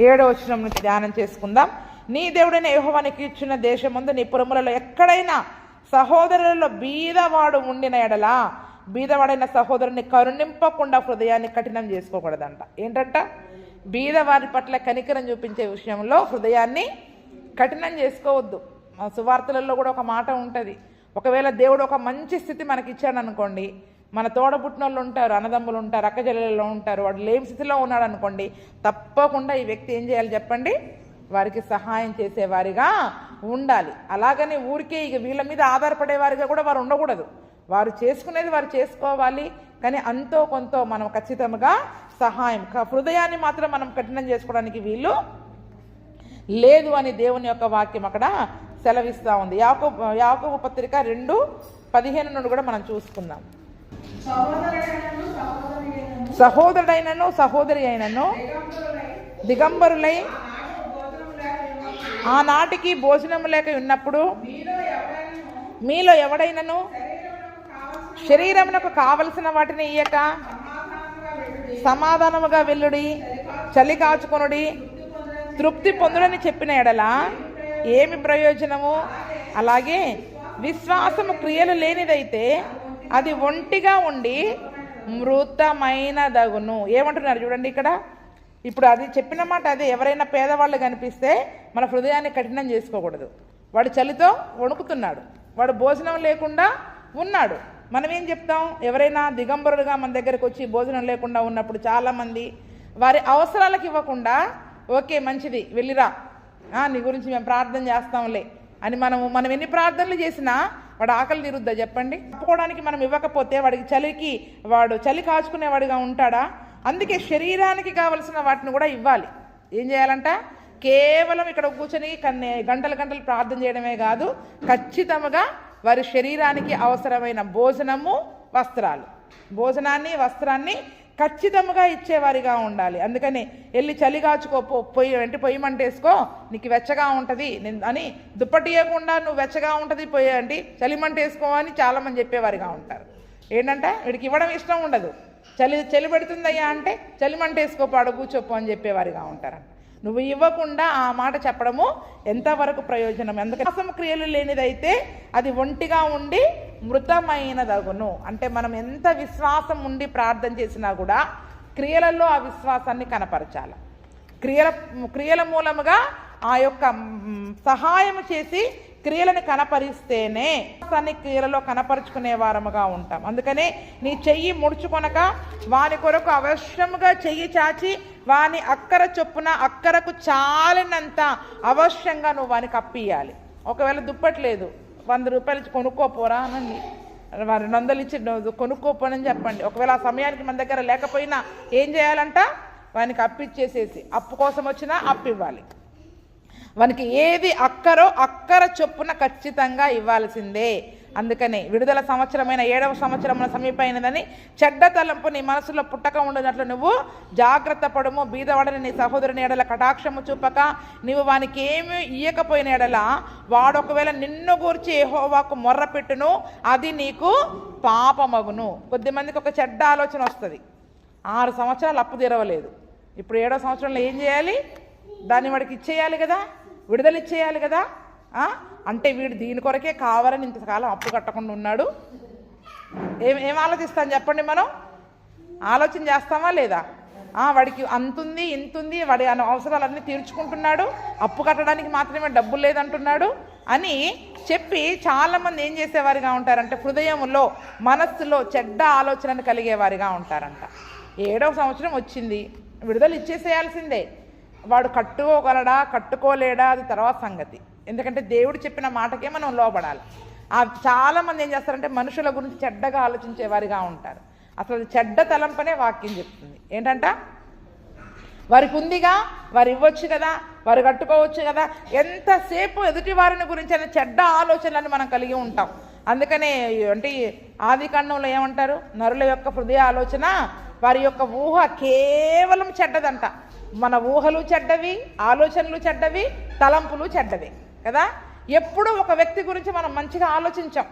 7వ వచనం నుంచి ధ్యానం చేసుకుందాం. నీ దేవుడైన యెహోవా నీకు ఇచ్చిన దేశమందు నీ పురములలో ఎక్కడైనా సహోదరులలో బీదవాడు ఉండిన ఎడలా బీదవాడైన సహోదరుని కరుణింపకుండా హృదయాన్ని కఠినం చేసుకోకూడదంట. ఏంటంట? బీదవారి పట్ల కనికరం చూపించే విషయంలో హృదయాన్ని కఠినం చేసుకోవద్దు. సువార్తలలో కూడా ఒక మాట ఉంటుంది, ఒకవేళ దేవుడు ఒక మంచి స్థితి మనకి ఇచ్చాడు అనుకోండి, మన తోడబుట్టినోళ్ళు ఉంటారు, అన్నదమ్ములు ఉంటారు, అక్కజల్లెల్లో ఉంటారు, వాడు లేని స్థితిలో ఉన్నాడు అనుకోండి, తప్పకుండా ఈ వ్యక్తి ఏం చేయాలి చెప్పండి? వారికి సహాయం చేసేవారిగా ఉండాలి. అలాగని ఊరికే ఇక వీళ్ళ మీద ఆధారపడేవారిగా కూడా వారు ఉండకూడదు. వారు చేసుకునేది వారు చేసుకోవాలి, కానీ అంతో కొంత మనం ఖచ్చితంగా సహాయం, హృదయాన్ని మాత్రం మనం కఠినం చేసుకోవడానికి వీలు లేదు అని దేవుని యొక్క వాక్యం అక్కడ సెలవిస్తూ ఉంది. యాకోబు పత్రిక 2:15 నుండి కూడా మనం చూసుకుందాం. సహోదరుడైనను సహోదరి అయినను దిగంబరులై ఆనాటికి భోజనము లేక ఉన్నప్పుడు మీలో ఎవడైనను శరీరమునకు కావలసిన వాటిని ఇయ్యక సమాధానముగా వెళ్ళుడి, చలి కాచుకొనుడి, తృప్తి పొందుడని చెప్పిన ఎడల ఏమి ప్రయోజనము? అలాగే విశ్వాసము క్రియలు లేనిదైతే అది ఒంటిగా ఉండి మృతమైనదగును. ఏమంటున్నారు చూడండి ఇక్కడ. ఇప్పుడు అది చెప్పిన మాట అదే. ఎవరైనా పేదవాళ్ళు కనిపిస్తే మన హృదయాన్ని కఠినం చేసుకోకూడదు. వాడు చలితో వణుకుతున్నాడు, వాడు భోజనం లేకుండా ఉన్నాడు, మనం ఏం చెప్తాం? ఎవరైనా దిగంబరుడుగా మన దగ్గరకు వచ్చి భోజనం లేకుండా ఉన్నప్పుడు చాలామంది వారి అవసరాలకు ఇవ్వకుండా, ఓకే మంచిది వెళ్ళిరా, నీ గురించి మేము ప్రార్థన చేస్తాంలే అని మనం ఎన్ని ప్రార్థనలు చేసినా వాడు ఆకలి తీరుద్దా చెప్పండి? తప్పుకోవడానికి మనం ఇవ్వకపోతే వాడికి వాడు చలి కాచుకునేవాడిగా ఉంటాడా? అందుకే శరీరానికి కావలసిన వాటిని కూడా ఇవ్వాలి. ఏం చేయాలంట? కేవలం ఇక్కడ కూర్చొని గంటలు గంటలు ప్రార్థన చేయడమే కాదు, ఖచ్చితంగా వారి శరీరానికి అవసరమైన భోజనము, వస్త్రాలు, భోజనాన్ని వస్త్రాన్ని ఖచ్చితంగా ఇచ్చేవారిగా ఉండాలి. అందుకని వెళ్ళి చలి కాచుకో, పొయ్యి మంటేసుకో, నీకు వెచ్చగా ఉంటుంది అని దుప్పటి ఇవ్వకుండా నువ్వు వెచ్చగా ఉంటుంది పొయ్యి చలి మంటేసుకో అని చాలామంది చెప్పేవారిగా ఉంటారు. ఏంటంటే వీడికి ఇవ్వడం ఇష్టం ఉండదు. చలి పెడుతుందయ్యా అంటే చలి మంటేసుకోపాడు కూర్చోపో అని చెప్పేవారిగా ఉంటారంట. నువ్వు ఇవ్వకుండా ఆ మాట చెప్పడము ఎంతవరకు ప్రయోజనం? ఎందుకంటే క్రియలు లేనిదైతే అది ఒంటిగా ఉండి మృతమైనదగును. అంటే మనం ఎంత విశ్వాసం ఉండి ప్రార్థన చేసినా కూడా క్రియలలో ఆ విశ్వాసాన్ని కనపరచాలి. క్రియల మూలముగా ఆ యొక్క సహాయం చేసి క్రియలను కనపరిస్తేనే క్రియలలో కనపరుచుకునే వారముగా ఉంటాం. అందుకనే నీ చెయ్యి ముడుచుకొనక వాని కొరకు అవశ్యముగా చెయ్యి చాచి వాని అక్కర చొప్పున అక్కరకు చాలినంత అవశ్యంగా నువ్వు వానికి అప్పియాలి. ఒకవేళ దుప్పట్లేదు, 100 రూపాయలు ఇచ్చి కొనుక్కోపోరా అనండి, 200 ఇచ్చి కొనుక్కోపోనని చెప్పండి. ఒకవేళ ఆ సమయానికి మన దగ్గర లేకపోయినా ఏం చేయాలంట? వానికి అప్పిచ్చేసేసి, అప్పు కోసం వచ్చినా అప్పు ఇవ్వాలి. వానికి ఏది అక్కరో అక్కర చొప్పున ఖచ్చితంగా ఇవ్వాల్సిందే. అందుకని విడుదల సంవత్సరమైన 7వ సంవత్సరమున సమీపమైనదని చెడ్డ తలంపు నీ మనసులో పుట్టక ఉండనట్లు నువ్వు జాగ్రత్త పడుము. బీదవాడని నీ సహోదరుని ఎడల కటాక్షము చూపక నీవు వానికి ఏమి ఇయ్యకపోయిన ఎడల వాడు ఒకవేళ నిన్ను గూర్చి యెహోవాకు మొర్ర పెట్టును, అది నీకు పాపమగును. కొద్దిమందికి ఒక చెడ్డ ఆలోచన వస్తుంది. 6 సంవత్సరాలు అప్పు తీరవలేదు, ఇప్పుడు 7వ సంవత్సరంలో ఏం చేయాలి? దాన్ని వాడికి ఇచ్చేయాలి కదా, విడుదల ఇచ్చేయాలి కదా. అంటే వీడు దీని కొరకే కావాలని ఇంతకాలం అప్పు కట్టకుండా ఉన్నాడు. ఏం ఆలోచిస్తాం చెప్పండి? మనం ఆలోచన చేస్తామా లేదా? వాడికి అంతుంది ఇంతుంది, వాడి అవసరాలన్నీ తీర్చుకుంటున్నాడు, అప్పు కట్టడానికి మాత్రమే డబ్బులు లేదంటున్నాడు అని చెప్పి చాలామంది ఏం చేసేవారిగా ఉంటారంటే హృదయంలో మనస్సులో చెడ్డ ఆలోచనను కలిగేవారిగా ఉంటారంట. 7వ సంవత్సరం వచ్చింది, విడుదల ఇచ్చేసేయాల్సిందే. వాడు కట్టుకోగలడా కట్టుకోలేడా అది తర్వాత సంగతి. ఎందుకంటే దేవుడు చెప్పిన మాటకే మనం లోబడాలి. చాలామంది ఏం చేస్తారంటే మనుషుల గురించి చెడ్డగా ఆలోచించేవారిగా ఉంటారు. అసలు చెడ్డ తలంపనే వాక్యం చెప్తుంది. ఏంటంట? వారికి ఉందిగా, వారు ఇవ్వచ్చు కదా, వారు కట్టుకోవచ్చు కదా, ఎంతసేపు ఎదుటి వారిని గురించి అనే చెడ్డ ఆలోచనలను మనం కలిగి ఉంటాం. అందుకనే అంటే ఆదికాండంలో ఏమంటారు? నరుల యొక్క హృదయ ఆలోచన, వారి యొక్క ఊహ కేవలం చెడ్డదంట. మన ఊహలు చెడ్డవి, ఆలోచనలు చెడ్డవి, తలంపులు చెడ్డవి కదా. ఎప్పుడూ ఒక వ్యక్తి గురించి మనం మంచిగా ఆలోచించాం.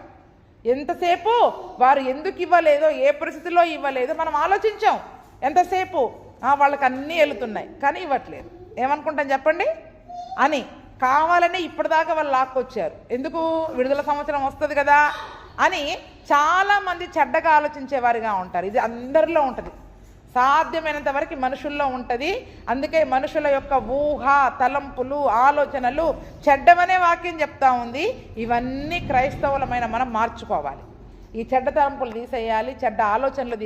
ఎంతసేపు వారు ఎందుకు ఇవ్వలేదో, ఏ పరిస్థితిలో ఇవ్వలేదో మనం ఆలోచించాం. ఎంతసేపు వాళ్ళకి అన్నీ వెళుతున్నాయి కానీ ఇవ్వట్లేదు. ఏమనుకుంటాం చెప్పండి అని. కావాలని ఇప్పటిదాకా వాళ్ళు లాక్కొచ్చారు. ఎందుకు? విడుదల సంవత్సరం వస్తుంది కదా అని చాలామంది చెడ్డగా ఆలోచించేవారిగా ఉంటారు. ఇది అందరిలో ఉంటుంది, సాధ్యమైనంత వరకు మనుషుల్లో ఉంటుంది. అందుకే మనుషుల యొక్క ఊహ, తలంపులు, ఆలోచనలు చెడ్డమనే వాక్యం చెప్తా ఉంది. ఇవన్నీ క్రైస్తవులమైన మనం మార్చుకోవాలి. ఈ చెడ్డ తలంపులు తీసేయాలి, చెడ్డ ఆలోచనలు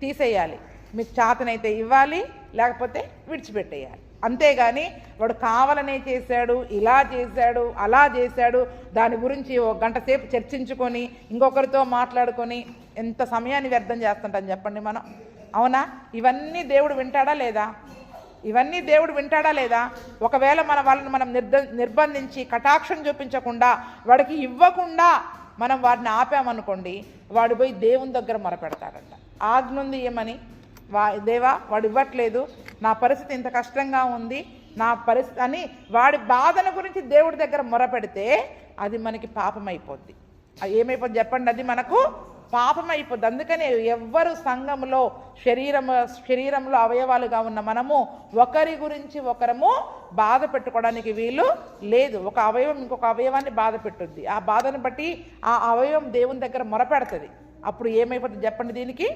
తీసేయాలి. మీకు చేతనైతే ఇవ్వాలి, లేకపోతే విడిచిపెట్టేయాలి. అంతేగాని వాడు కావాలనే చేశాడు, ఇలా చేశాడు, అలా చేశాడు, దాని గురించి ఒక గంట సేపు చర్చించుకొని ఇంకొకరితో మాట్లాడుకొని ఎంత సమయాన్ని వ్యర్థం చేస్తుంటాం చెప్పండి మనం. అవునా? ఇవన్నీ దేవుడు వింటాడా లేదా? ఇవన్నీ దేవుడు వింటాడా లేదా? ఒకవేళ వాళ్ళని మనం నిర్బంధించి కటాక్షం చూపించకుండా వాడికి ఇవ్వకుండా మనం వాడిని ఆపామనుకోండి, వాడు పోయి దేవుని దగ్గర మొరపెడతాడంట. ఆజ్ఞ ఉంది ఏమని, దేవా వాడు ఇవ్వట్లేదు, నా పరిస్థితి ఇంత కష్టంగా ఉంది, నా పరిస్థితి అని వాడి బాధన గురించి దేవుడి దగ్గర మొరపెడితే అది మనకి పాపం అయిపోద్ది. ఏమైపోద్ది చెప్పండి? అది మనకు పాపం అయిపోద్ది. అందుకని ఎవ్వరు సంఘంలో శరీరంలో అవయవాలుగా ఉన్న మనము ఒకరి గురించి ఒకరము బాధ పెట్టుకోవడానికి వీలు లేదు. ఒక అవయవం ఇంకొక అవయవాన్ని బాధ పెట్టుద్ది. ఆ బాధను బట్టి ఆ అవయవం దేవుని దగ్గర మొరపెడుతుంది. అప్పుడు ఏమైపోతుంది చెప్పండి? దీనికి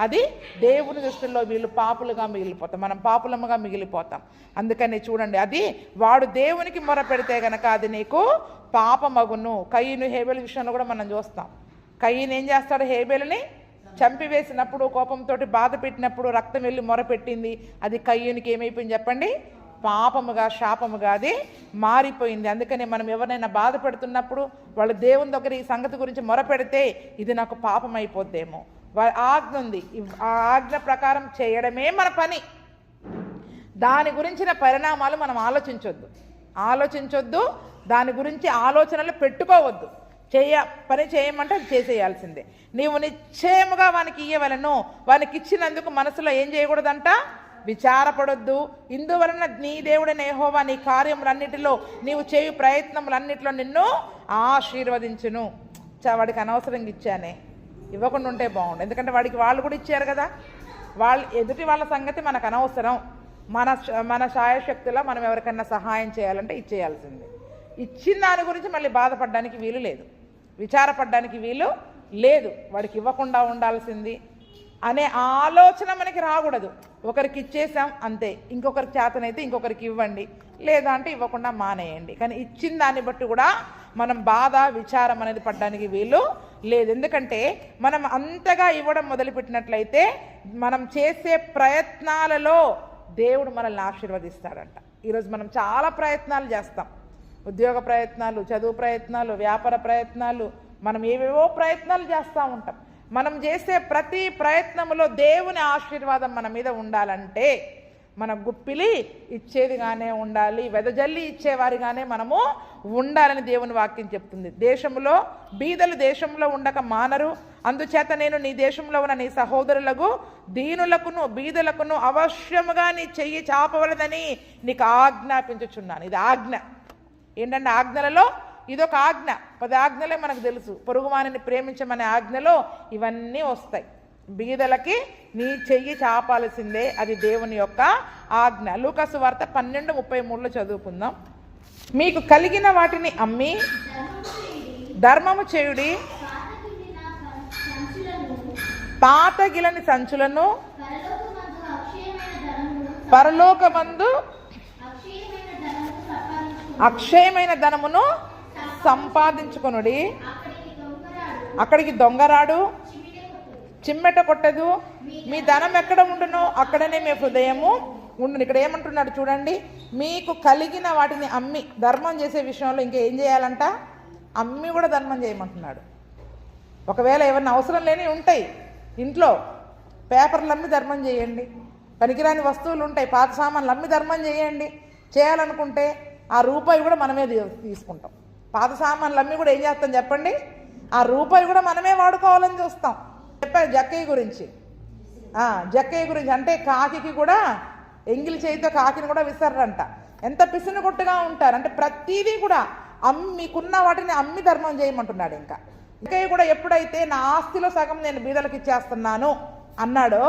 అది దేవుని దృష్టిలో వీళ్ళు పాపులుగా మిగిలిపోతాం, మనం పాపులముగా మిగిలిపోతాం. అందుకని చూడండి, అది వాడు దేవునికి మొరపెడితే గనక అది నీకు పాపమగును. కయ్యను హేబెలు విషయంలో కూడా మనం చూస్తాం. కయ్యను ఏం చేస్తాడు? హేబెలుని చంపివేసినప్పుడు, కోపంతో బాధ పెట్టినప్పుడు రక్తం వెళ్ళి మొరపెట్టింది. అది కయ్యనుకి ఏమైపోయింది చెప్పండి? పాపముగా, శాపముగా అది మారిపోయింది. అందుకని మనం ఎవరినైనా బాధ పెడుతున్నప్పుడు వాళ్ళు దేవుని దగ్గర ఈ సంగతి గురించి మొరపెడితే ఇది నాకు పాపం అయిపోద్దేమో. ఆజ్ఞ ఉంది, ఆ ఆజ్ఞ ప్రకారం చేయడమే మన పని. దాని గురించిన పరిణామాలు మనం ఆలోచించొద్దు, దాని గురించి ఆలోచనలు పెట్టుకోవద్దు. పని చేయమంటే అది చేసేయాల్సిందే. నీవు నిశ్చయముగా వానికి ఇయ్యవలను. వానికి ఇచ్చినందుకు మనసులో ఏం చేయకూడదంట? విచారపడొద్దు. ఇందువలన నీ దేవుడైన యెహోవా నీ కార్యములన్నిటిలో, నీవు చేయు ప్రయత్నములన్నిటిలో నిన్ను ఆశీర్వదించును. వాడికి అనవసరంగా ఇచ్చానే, ఇవ్వకుండా ఉంటే బాగుండు. ఎందుకంటే వాడికి వాళ్ళు కూడా ఇచ్చారు కదా. ఎదుటి వాళ్ళ సంగతి మనకు అనవసరం. మన శాయశక్తిలో మనం ఎవరికైనా సహాయం చేయాలంటే ఇచ్చేయాల్సిందే. ఇచ్చిన దాని గురించి మళ్ళీ బాధపడడానికి వీలు లేదు, విచారపడడానికి వీలు లేదు. వాడికి ఇవ్వకుండా ఉండాల్సింది అనే ఆలోచన మనకి రాకూడదు. ఒకరికి ఇచ్చేసాం అంతే, ఇంకొకరికి చేతనైతే ఇంకొకరికి ఇవ్వండి, లేదా అంటే ఇవ్వకుండా మానేయండి. కానీ ఇచ్చిన దాన్ని బట్టి కూడా మనం బాధ, విచారం అనేది పడడానికి వీలు లేదు. ఎందుకంటే మనం అంతగా ఇవ్వడం మొదలుపెట్టినట్లయితే మనం చేసే ప్రయత్నాలలో దేవుడు మనల్ని ఆశీర్వదిస్తాడంట. ఈరోజు మనం చాలా ప్రయత్నాలు చేస్తాం, ఉద్యోగ ప్రయత్నాలు, చదువు ప్రయత్నాలు, వ్యాపార ప్రయత్నాలు, మనం ఏవేవో ప్రయత్నాలు చేస్తూ ఉంటాం. మనం చేసే ప్రతి ప్రయత్నంలో దేవుని ఆశీర్వాదం మన మీద ఉండాలంటే మన గుప్పిలి ఇచ్చేదిగానే ఉండాలి, వెదజల్లి ఇచ్చేవారిగానే మనము ఉండాలని దేవుని వాక్యం చెప్తుంది. దేశంలో బీదలు దేశంలో ఉండక మానరు, అందుచేత నేను నీ దేశంలో ఉన్న నీ సహోదరులకు, దీనులకును బీదలకును అవశ్యముగా నీ చెయ్యి చాపవలదని నీకు ఆజ్ఞాపించుచున్నాను. ఇది ఆజ్ఞ. ఏంటంటే ఆజ్ఞలలో ఇదొక ఆజ్ఞ. 10 ఆజ్ఞలే మనకు తెలుసు. పొరుగువానిని ప్రేమించమనే ఆజ్ఞలో ఇవన్నీ వస్తాయి. బీదలకి నీ చెయ్యి చాపాల్సిందే, అది దేవుని యొక్క ఆజ్ఞ. లూకాసు వార్త 12:33 చదువుకుందాం. మీకు కలిగిన వాటిని అమ్మి ధర్మము చేయుడి, పాతగిలని సంచులను పరలోకమందు అక్షయమైన ధనమును సంపాదించుకొనుడి. అక్కడికి దొంగరాడు, చిమ్మెట కొట్టదు. మీ ధనం ఎక్కడ ఉండునో అక్కడనే మీ హృదయము ఉండును. ఇక్కడ ఏమంటున్నాడు చూడండి, మీకు కలిగిన వాటిని అమ్మి. ధర్మం చేసే విషయంలో ఇంకా ఏం చేయాలంట? అమ్మి కూడా ధర్మం చేయమంటున్నాడు. ఒకవేళ ఏమన్నా అవసరం లేని ఉంటాయి ఇంట్లో, పేపర్లు అమ్మి ధర్మం చేయండి. పనికిరాని వస్తువులు ఉంటాయి, పాత సామాన్లు అమ్మి ధర్మం చేయండి. చేయాలనుకుంటే ఆ రూపాయి కూడా మనమే తీసుకుంటాం. పాత సామాన్లు అమ్మి కూడా ఏం చేస్తాం చెప్పండి? ఆ రూపాయి కూడా మనమే వాడుకోవాలని చూస్తాం. చెప్పారు జక్కయ్య గురించి. అంటే కాకి కూడా ఎంగిలి చేయితో కాకిని కూడా విసర్రంట. ఎంత పిసినగొట్టుగా ఉంటారు అంటే ప్రతిదీ కూడా మీకున్న వాటిని అమ్మి ధర్మం చేయమంటున్నాడు. ఇంకా జక్కయ్య కూడా ఎప్పుడైతే నా ఆస్తిలో సగం నేను బీదలకు ఇచ్చేస్తున్నాను అన్నాడో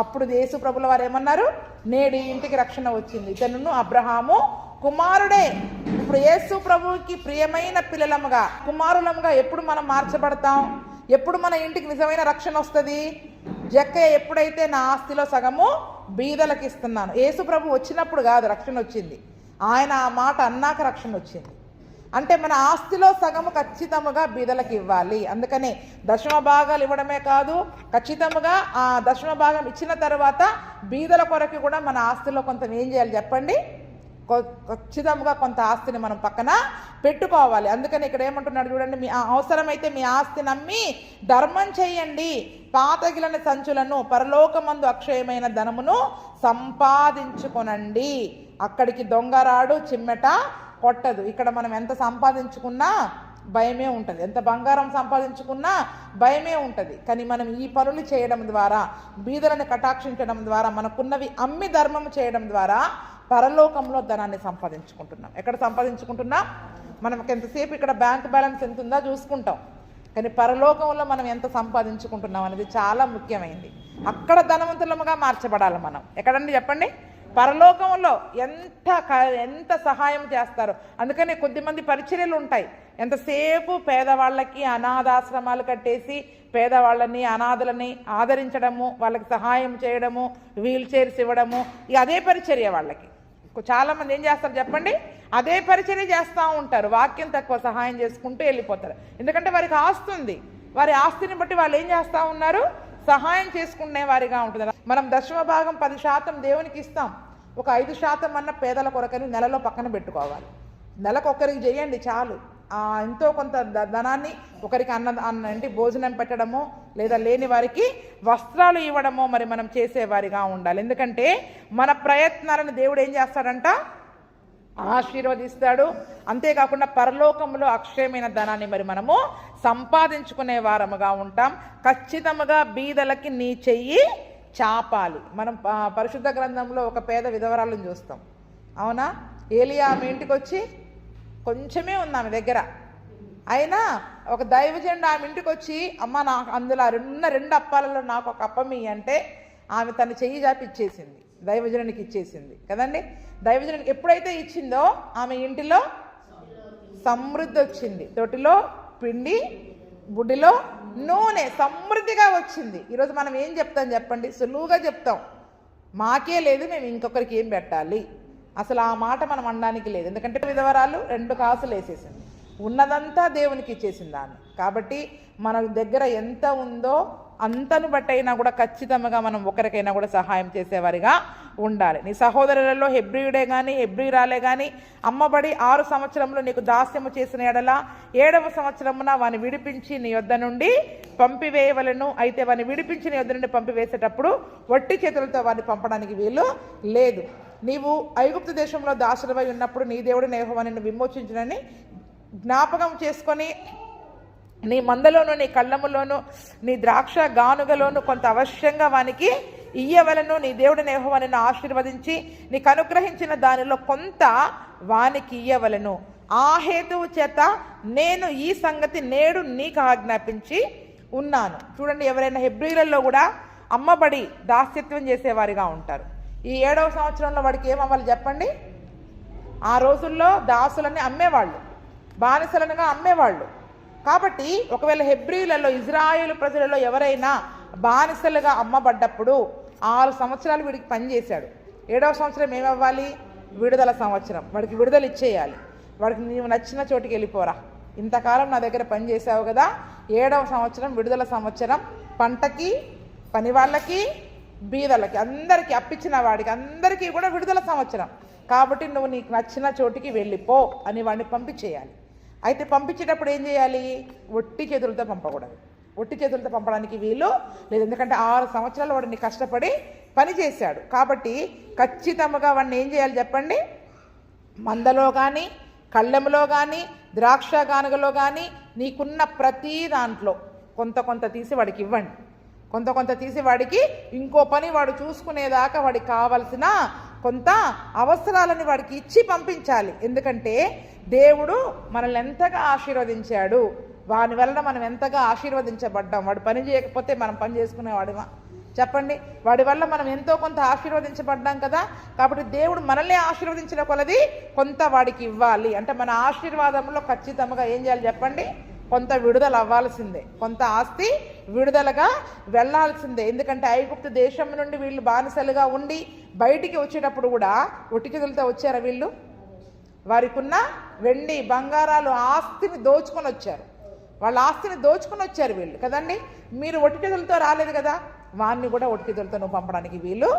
అప్పుడు యేసు ప్రభుల వారు ఏమన్నారు? నేడు ఈ ఇంటికి రక్షణ వచ్చింది. ఇతనును అబ్రహాము కుమారుడే. ఇప్పుడు యేసు ప్రభువుకి ప్రియమైన పిల్లలముగా, కుమారులముగా ఎప్పుడు మనం మార్చబడతాం? ఎప్పుడు మన ఇంటికి నిజమైన రక్షణ వస్తుంది? జక్కయ్య ఎప్పుడైతే నా ఆస్తిలో సగము బీదలకు ఇస్తున్నాను. యేసు ప్రభు వచ్చినప్పుడు కాదు రక్షణ వచ్చింది, ఆయన ఆ మాట అన్నాక రక్షణ వచ్చింది. అంటే మన ఆస్తిలో సగము ఖచ్చితముగా బీదలకు ఇవ్వాలి. అందుకనే దశమ భాగాలు ఇవ్వడమే కాదు, ఖచ్చితముగా ఆ దశమ భాగం ఇచ్చిన తర్వాత బీదల కొరకు కూడా మన ఆస్తిలో కొంత ఏం చేయాలి చెప్పండి? ఖచ్చితంగా కొంత ఆస్తిని మనం పక్కన పెట్టుకోవాలి. అందుకని ఇక్కడ ఏమంటున్నాడు చూడండి, మీ అవసరమైతే మీ ఆస్తిని అమ్మి ధర్మం చేయండి, పాతగిలని సంచులను పరలోకమందు అక్షయమైన ధనమును సంపాదించుకొనండి. అక్కడికి దొంగరాడు చిమ్మెట కొట్టదు. ఇక్కడ మనం ఎంత సంపాదించుకున్నా భయమే ఉంటుంది, ఎంత బంగారం సంపాదించుకున్నా భయమే ఉంటుంది. కానీ మనం ఈ పనులు చేయడం ద్వారా, బీదలను కటాక్షించడం ద్వారా, మనకున్నవి అమ్మి ధర్మం చేయడం ద్వారా పరలోకంలో ధనాన్ని సంపాదించుకుంటున్నాం. ఎక్కడ సంపాదించుకుంటున్నాం? మనకి ఎంతసేపు ఇక్కడ బ్యాంక్ బ్యాలెన్స్ ఎంత ఉందో చూసుకుంటాం, కానీ పరలోకంలో మనం ఎంత సంపాదించుకుంటున్నాం అనేది చాలా ముఖ్యమైనది. అక్కడ ధనవంతులముగా మార్చబడాలి మనం. ఎక్కడండి చెప్పండి? పరలోకంలో ఎంత సహాయం చేస్తారు. అందుకని కొద్దిమంది పరిచర్యలు ఉంటాయి, ఎంతసేపు పేదవాళ్ళకి అనాథాశ్రమాలు కట్టేసి పేదవాళ్ళని అనాథలని ఆదరించడము, వాళ్ళకి సహాయం చేయడము, వీల్ చైర్స్ ఇవ్వడము, ఇక అదే పరిచర్య వాళ్ళకి. చాలామంది ఏం చేస్తారు చెప్పండి? అదే పరిచర్య చేస్తూ ఉంటారు, వాక్యం తక్కువ సహాయం చేసుకుంటూ వెళ్ళిపోతారు. ఎందుకంటే వారికి ఆస్తి ఉంది, వారి ఆస్తిని బట్టి వాళ్ళు ఏం చేస్తూ ఉన్నారు? సహాయం చేసుకునే వారిగా ఉంటుంది. మనం దశమ భాగం 10% దేవునికి ఇస్తాం, ఒక 5% అన్న పేదల కొరకని నెలలో పక్కన పెట్టుకోవాలి. నెలకు ఒకరికి చేయండి చాలు. ఎంతో కొంత ధనాన్ని ఒకరికి ఏంటి భోజనం పెట్టడము, లేదా లేని వారికి వస్త్రాలు ఇవ్వడము మరి మనం చేసేవారిగా ఉండాలి. ఎందుకంటే మన ప్రయత్నాలను దేవుడు ఏం చేస్తాడంట? ఆశీర్వదిస్తాడు. అంతేకాకుండా పరలోకంలో అక్షయమైన ధనాన్ని మరి మనము సంపాదించుకునే వారముగా ఉంటాం. ఖచ్చితంగా బీదలకి నీ చెయ్యి చాపాలి. మనం పరిశుద్ధ గ్రంథంలో ఒక పేద విధవరాలను చూస్తాం, అవునా? ఏలియా ఆమె ఇంటికి వచ్చి కొంచెమే ఉంది ఆమె దగ్గర, అయినా ఒక దైవజనుడు ఆమె ఇంటికి వచ్చి, అమ్మ నాకు అందులో ఉన్న 2 అప్పాలలో నాకు ఒక అప్పమి అంటే ఆమె తన చెయ్యి చాపి ఇచ్చేసింది, దైవజనునికి ఇచ్చేసింది కదండి. దైవజనునికి ఎప్పుడైతే ఇచ్చిందో ఆమె ఇంటిలో సమృద్ధి వచ్చింది. తొట్టిలో పిండి, బుడ్డిలో నూనె సమృద్ధిగా వచ్చింది. ఈరోజు మనం ఏం చెప్తాం చెప్పండి? సులువుగా చెప్తాం, మాకే లేదు, మేము ఇంకొకరికి ఏం పెట్టాలి. అసలు ఆ మాట మనం అనడానికి లేదు. ఎందుకంటే విధవరాలు 2 కాసులు వేసేసింది, ఉన్నదంతా దేవునికి ఇచ్చేసింది ఆమె. కాబట్టి మన దగ్గర ఎంత ఉందో అంతను బట్టైనా కూడా ఖచ్చితంగా మనం ఒకరికైనా కూడా సహాయం చేసేవారిగా ఉండాలి. నీ సహోదరులలో హెబ్రీయుడే కానీ హెబ్రీరాలే కానీ అమ్మబడి 6 సంవత్సరంలో నీకు దాస్యము చేసిన ఎడల 7వ సంవత్సరమున వాని విడిపించి నీ యొద్ద నుండి పంపివేయవలను. అయితే వాని విడిపించి నీ యొద్ద నుండి పంపివేసేటప్పుడు వట్టి చేతులతో వారిని పంపడానికి వీలు లేదు. నీవు ఐగుప్తు దేశంలో దాసులవై ఉన్నప్పుడు నీ దేవుడిని యెహోవా నిన్ను విమోచించునని జ్ఞాపకం చేసుకొని నీ మందలోను, నీ కళ్ళములోను, నీ ద్రాక్ష గానుగలోను కొంత అవశ్యంగా వానికి ఇయ్యవలను. నీ దేవుడిని యెహోవా నిన్ను ఆశీర్వదించి నీకు అనుగ్రహించిన దానిలో కొంత వానికి ఇయ్యవలను. ఆ హేతువు చేత నేను ఈ సంగతి నేడు నీకు ఆజ్ఞాపించి ఉన్నాను. చూడండి, ఎవరైనా హెబ్రీలలో కూడా అమ్మబడి దాస్యత్వం చేసేవారిగా ఉంటారు. ఈ 7వ సంవత్సరంలో వాడికి ఏమవ్వాలి చెప్పండి? ఆ రోజుల్లో దాసులని అమ్మేవాళ్ళు, బానిసలనుగా అమ్మేవాళ్ళు. కాబట్టి ఒకవేళ హెబ్రీలలో ఇజ్రాయేలు ప్రజలలో ఎవరైనా బానిసలుగా అమ్మబడ్డప్పుడు 6 సంవత్సరాలు వీడికి పనిచేశాడు. 7వ సంవత్సరం ఏమవ్వాలి? విడుదల సంవత్సరం. వాడికి విడుదల ఇచ్చేయాలి. వాడికి నీవు నచ్చిన చోటికి వెళ్ళిపోరా, ఇంతకాలం నా దగ్గర పని చేసావు కదా, 7వ సంవత్సరం విడుదల సంవత్సరం. పంటకి, పని వాళ్ళకి, బీదలకి, అందరికీ అప్పించిన వాడికి అందరికీ కూడా విడుదల సంవత్సరం. కాబట్టి నువ్వు నీకు నచ్చిన చోటికి వెళ్ళిపో అని వాడిని పంపించేయాలి. అయితే పంపించేటప్పుడు ఏం చేయాలి? ఒట్టి చేతులతో పంపకూడదు. ఒట్టి చేతులతో పంపడానికి వీలు లేదు. ఎందుకంటే 6 సంవత్సరాలు వాడిని కష్టపడి పని చేశాడు. కాబట్టి ఖచ్చితంగా వాడిని ఏం చేయాలి చెప్పండి? మందలో కానీ, కళ్ళెములో కానీ, ద్రాక్ష గానుగలో కానీ నీకున్న ప్రతి దాంట్లో కొంత కొంత తీసి వాడికి ఇవ్వండి. కొంత కొంత తీసి వాడికి ఇంకో పని వాడు చూసుకునేదాకా వాడికి కావలసిన కొంత అవసరాలని వాడికి ఇచ్చి పంపించాలి. ఎందుకంటే దేవుడు మనల్ని ఎంతగా ఆశీర్వదించాడు, వాని వలన మనం ఎంతగా ఆశీర్వదించబడ్డాం. వాడు పని చేయకపోతే మనం పని చేసుకునేవాడిమా? చెప్పండి. వాడి వల్ల మనం ఎంతో కొంత ఆశీర్వదించబడ్డాం కదా. కాబట్టి దేవుడు మనల్ని ఆశీర్వదించిన కొలది కొంత వాడికి ఇవ్వాలి. అంటే మన ఆశీర్వాదంలో ఖచ్చితంగా ఏం చేయాలి చెప్పండి, కొంత విడుదల అవ్వాల్సిందే, కొంత ఆస్తి విడుదలగా వెళ్లాల్సిందే. ఎందుకంటే ఐగుప్తు దేశం నుండి వీళ్ళు బానిసలుగా ఉండి బయటికి వచ్చేటప్పుడు కూడా ఒట్టి చేతులతో వచ్చారా వీళ్ళు? వారికి ఉన్న వెండి బంగారాలు ఆస్తిని దోచుకొని వచ్చారు. వాళ్ళ ఆస్తిని దోచుకొని వచ్చారు వీళ్ళు కదండి. మీరు ఒట్టి చేతులతో రాలేదు కదా, వాడిని కూడా ఒట్టి చేతులతో నువ్వు పంపడానికి వీలు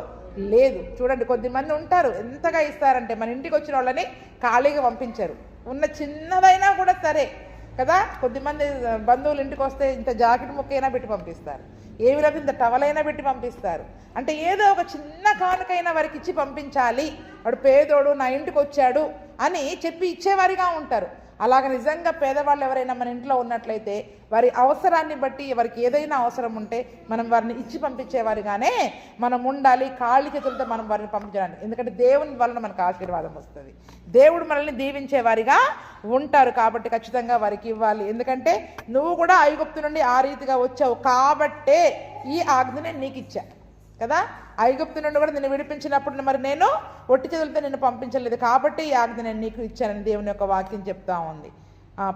లేదు. చూడండి, కొద్దిమంది ఉంటారు ఎంతగా ఇస్తారంటే మన ఇంటికి వచ్చిన వాళ్ళని ఖాళీగా పంపించారు. ఉన్న చిన్నదైనా కూడా సరే కదా. కొద్దిమంది బంధువులు ఇంటికి వస్తే ఇంత జాకెట్ ముక్కైనా పెట్టి పంపిస్తారు, ఏమి లేదు ఇంత టవలైనా పెట్టి పంపిస్తారు. అంటే ఏదో ఒక చిన్న కానుకైనా వారికి ఇచ్చి పంపించాలి, వాడు పేదోడు నా ఇంటికి వచ్చాడు అని చెప్పి ఇచ్చేవారిగా ఉంటారు. అలాగ నిజంగా పేదవాళ్ళు ఎవరైనా మన ఇంట్లో ఉన్నట్లయితే వారి అవసరాన్ని బట్టి వారికి ఏదైనా అవసరం ఉంటే మనం వారిని ఇచ్చి పంపించేవారిగానే మనం ఉండాలి. ఖాళీ చేతులతో మనం వారిని పంపించడానికి, ఎందుకంటే దేవుని వలన మనకు ఆశీర్వాదం వస్తుంది, దేవుడు మనల్ని దీవించేవారిగా ఉంటారు. కాబట్టి ఖచ్చితంగా వారికి ఇవ్వాలి. ఎందుకంటే నువ్వు కూడా ఐగుప్తు నుండి ఆ రీతిగా వచ్చావు కాబట్టే ఈ ఆజ్ఞని నీకు ఇచ్చా కదా. ఐగుప్తు నుండి కూడా నిన్ను విడిపించినప్పుడు మరి నేను ఒట్టి చేతులతో నిన్ను పంపించలేదు కాబట్టి ఈ ఆజ్ఞ నేను నీకు ఇచ్చానని దేవుని యొక్క వాక్యం చెప్తా ఉంది.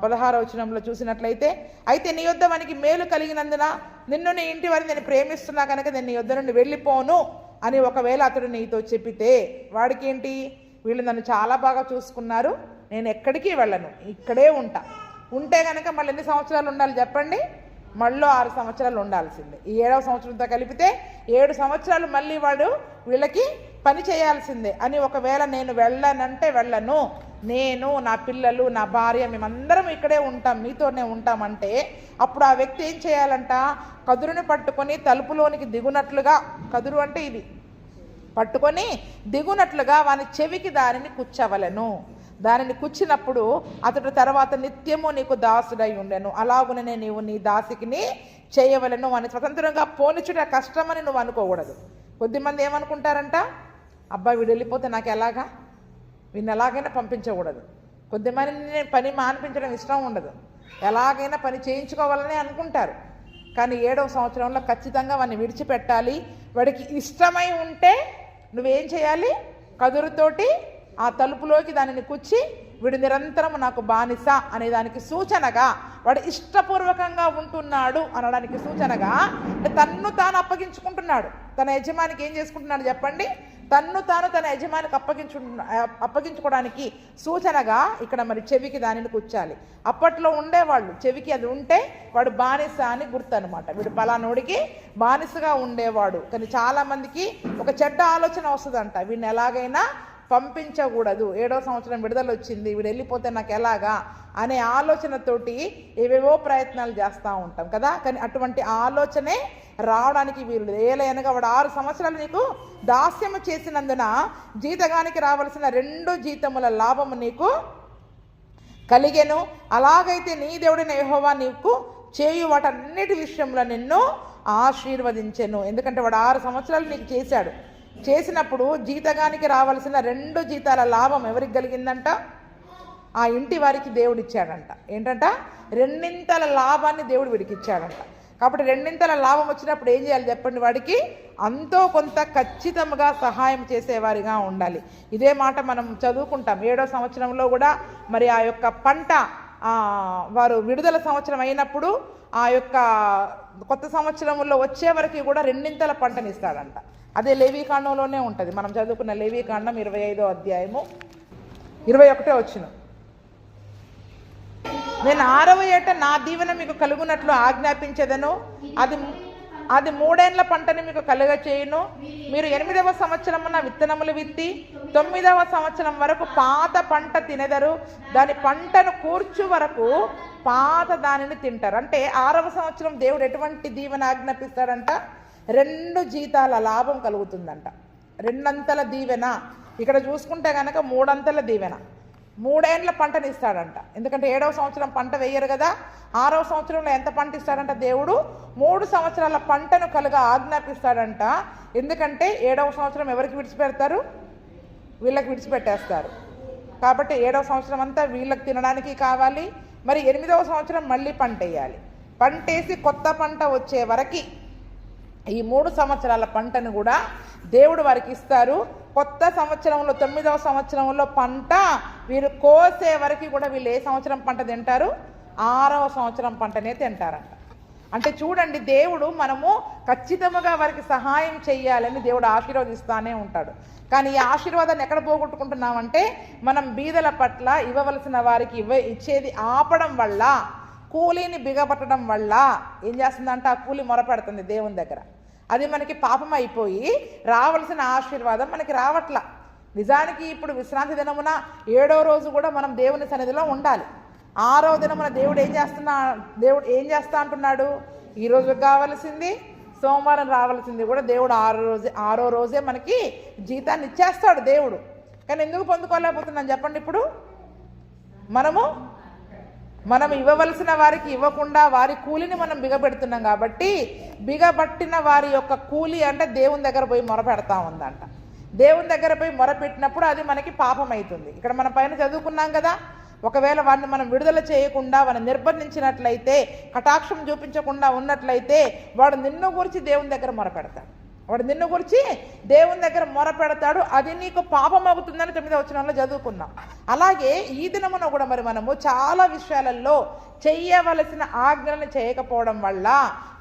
16వ వచనంలో చూసినట్లయితే, అయితే నీ యొద్ద వానికి మేలు కలిగినందున నిన్ను నీ ఇంటి వారిని నేను ప్రేమిస్తున్నా కనుక నేను నీ యొద్ద నుండి వెళ్ళిపోను అని ఒకవేళ అతడు నీతో చెప్పితే, వాడికి ఏంటి, వీళ్ళు నన్ను చాలా బాగా చూసుకున్నారు, నేను ఎక్కడికి వెళ్ళను, ఇక్కడే ఉంటా. ఉంటే కనుక మళ్ళీ ఎన్ని సంవత్సరాలు ఉండాలి చెప్పండి? మళ్ళీ 6 సంవత్సరాలు ఉండాల్సిందే. ఈ 7వ సంవత్సరంతో కలిపితే 7 సంవత్సరాలు మళ్ళీ వాడు వీళ్ళకి పని చేయాల్సిందే అని. ఒకవేళ నేను వెళ్ళనంటే వెళ్ళను, నేను నా పిల్లలు నా భార్య మేమందరం ఇక్కడే ఉంటాం, మీతోనే ఉంటామంటే అప్పుడు ఆ వ్యక్తి ఏం చేయాలంట, కదురుని పట్టుకొని తలుపులోనికి దిగునట్లుగా, కదురు అంటే ఇది, పట్టుకొని దిగునట్లుగా వాని చెవికి దానిని కుచ్చవలెను. దానిని కూర్చినప్పుడు అతడు తర్వాత నిత్యము నీకు దాసుడై ఉండెను, అలాగునే నీవు నీ దాసికిని చేయవలను అని. స్వతంత్రంగా పోనిచుట కష్టమని నువ్వు అనుకోకూడదు. కొద్దిమంది ఏమనుకుంటారంట, అబ్బాయి వీడు వెళ్ళిపోతే నాకు ఎలాగా, వీడిని ఎలాగైనా పంపించకూడదు. కొద్దిమంది పని మానిపించడం ఇష్టం ఉండదు, ఎలాగైనా పని చేయించుకోవాలని అనుకుంటారు. కానీ 7వ సంవత్సరంలో ఖచ్చితంగా వాడిని విడిచిపెట్టాలి. వాడికి ఇష్టమై ఉంటే నువ్వేం చేయాలి, కదురుతోటి ఆ తలుపులోకి దానిని కూర్చి వీడు నిరంతరం నాకు బానిస అనే దానికి సూచనగా, వాడు ఇష్టపూర్వకంగా ఉంటున్నాడు అనడానికి సూచనగా తన్ను తాను అప్పగించుకుంటున్నాడు. తన యజమానికి ఏం చేసుకుంటున్నాడు చెప్పండి, తన్ను తాను తన యజమానికి అప్పగించుకోవడానికి సూచనగా ఇక్కడ మరి చెవికి దానిని కూర్చాలి. అప్పట్లో ఉండేవాళ్ళు చెవికి అది ఉంటే వాడు బానిస అని గుర్తు అనమాట, వీడు పలానోడికి బానిసగా ఉండేవాడు. కానీ చాలామందికి ఒక చెడ్డ ఆలోచన వస్తుందంట, వీడిని ఎలాగైనా పంపించకూడదు, 7వ సంవత్సరం విడుదల వచ్చింది, వీడు వెళ్ళిపోతే నాకు ఎలాగా అనే ఆలోచనతోటి ఏవేవో ప్రయత్నాలు చేస్తూ ఉంటాం కదా. కానీ అటువంటి ఆలోచనే రావడానికి వీలు ఏలైనగా వాడు 6 సంవత్సరాలు నీకు దాస్యము చేసినందున జీతగానికి రావాల్సిన 2 జీతముల లాభము నీకు కలిగెను. అలాగైతే నీ దేవుడైన యెహోవా నీకు చేయు వాటన్నిటి విషయంలో నిన్ను ఆశీర్వదించెను. ఎందుకంటే వాడు 6 సంవత్సరాలు నీకు చేశాడు. చేసినప్పుడు జీతగానికి రావాల్సిన 2 జీతాల లాభం ఎవరికి కలిగిందంట, ఆ ఇంటి వారికి దేవుడు ఇచ్చాడంట. ఏంటంట, 2 లాభాన్ని దేవుడు వీడికి ఇచ్చాడంట. కాబట్టి 2 లాభం వచ్చినప్పుడు ఏం చేయాలి చెప్పండి, వాడికి అంతో కొంత ఖచ్చితంగా సహాయం చేసేవారిగా ఉండాలి. ఇదే మాట మనం చదువుకుంటాం 7వ సంవత్సరంలో కూడా. మరి ఆ యొక్క పంట వారు విడుదల సంవత్సరం అయినప్పుడు ఆ యొక్క కొత్త సంవత్సరంలో వచ్చే వరకు కూడా 2 పంటని ఇస్తాడంట. అదే లేవీకాండంలోనే ఉంటుంది. మనం చదువుకున్న లేవీకాండం 25వ అధ్యాయము 21వ వచనం, నేను 6వ ఏట నా దీవెన మీకు కలుగునట్లు ఆజ్ఞాపించదను, అది 3 ఏళ్ల పంటని మీకు కలుగ చేయును. మీరు 8వ సంవత్సరమున విత్తనములు విత్తి 9వ సంవత్సరం వరకు పాత పంట తినెదరు, దాని పంటను కూర్చు వరకు పాత దానిని తింటారు. అంటే 6వ సంవత్సరం దేవుడు ఎటువంటి దీవెన ఆజ్ఞాపిస్తాడంట, 2 జీతాల లాభం కలుగుతుందంట. 2 దీవెన. ఇక్కడ చూసుకుంటే కనుక 3 దీవెన, 3 ఏళ్ల పంటని ఇస్తాడంట. ఎందుకంటే 7వ సంవత్సరం పంట వేయరు కదా. 6వ సంవత్సరంలో ఎంత పంట ఇస్తాడంట దేవుడు, 3 సంవత్సరాల పంటను ఆజ్ఞాపిస్తాడంట. ఎందుకంటే 7వ సంవత్సరం ఎవరికి విడిచిపెడతారు, వీళ్ళకి విడిచిపెట్టేస్తారు. కాబట్టి 7వ సంవత్సరం అంతా వీళ్ళకి తినడానికి కావాలి. మరి 8వ సంవత్సరం మళ్ళీ పంట వేయాలి. పంటేసి కొత్త పంట వచ్చే వరకు ఈ 3 సంవత్సరాల పంటను కూడా దేవుడు వారికి ఇస్తారు. కొత్త సంవత్సరంలో 9వ సంవత్సరంలో పంట వీరు కోసే వరకు కూడా వీళ్ళు ఏ సంవత్సరం పంట తింటారు? 6వ సంవత్సరం పంటనే తింటారంట. అంటే చూడండి, దేవుడు మనము ఖచ్చితంగా వారికి సహాయం చేయాలని దేవుడు ఆశీర్వదిస్తూనే ఉంటాడు. కానీ ఈ ఆశీర్వాదాన్ని ఎక్కడ పోగొట్టుకుంటున్నామంటే, మనం బీదల పట్ల ఇవ్వవలసిన వారికి ఇచ్చేది ఆపడం వల్ల, కూలీని బిగపట్టడం వల్ల ఏం చేస్తుందంటే ఆ కూలి మొరపెడుతుంది దేవుని దగ్గర. అది మనకి పాపం అయిపోయి రావాల్సిన ఆశీర్వాదం మనకి రావట్లా. నిజానికి ఇప్పుడు విశ్రాంతి దినమున 7వ రోజు కూడా మనం దేవుని సన్నిధిలో ఉండాలి. 6వ దినమున దేవుడు ఏం చేస్తా అంటున్నాడు? ఈరోజు కావలసింది సోమవారం రావాల్సింది కూడా దేవుడు 6వ రోజే మనకి జీతాన్ని ఇచ్చేస్తాడు దేవుడు. కానీ ఎందుకు పొందుకోలేకపోతున్నాం చెప్పండి? ఇప్పుడు మనం ఇవ్వవలసిన వారికి ఇవ్వకుండా వారి కూలిని మనం బిగబెడుతున్నాం కాబట్టి, బిగబట్టిన వారి యొక్క కూలి అంటే దేవుని దగ్గర పోయి మొరపెడతా ఉందంట. దేవుని దగ్గర పోయి మొరపెట్టినప్పుడు అది మనకి పాపం అవుతుంది. ఇక్కడ మన పైన చదువుకున్నాం కదా, ఒకవేళ వాడిని మనం విడుదల చేయకుండా వాడిని నిర్బంధించినట్లయితే, కటాక్షం చూపించకుండా ఉన్నట్లయితే వాడు నిన్ను గురించి దేవుని దగ్గర మొరపెడతాడు. అది నీకు పాపం అవుతుందని 9వ వచనంలో చదువుకున్నాం. అలాగే ఈ దినమున కూడా మరి మనము చాలా విషయాలలో చెయ్యవలసిన ఆజ్ఞలను చేయకపోవడం వల్ల,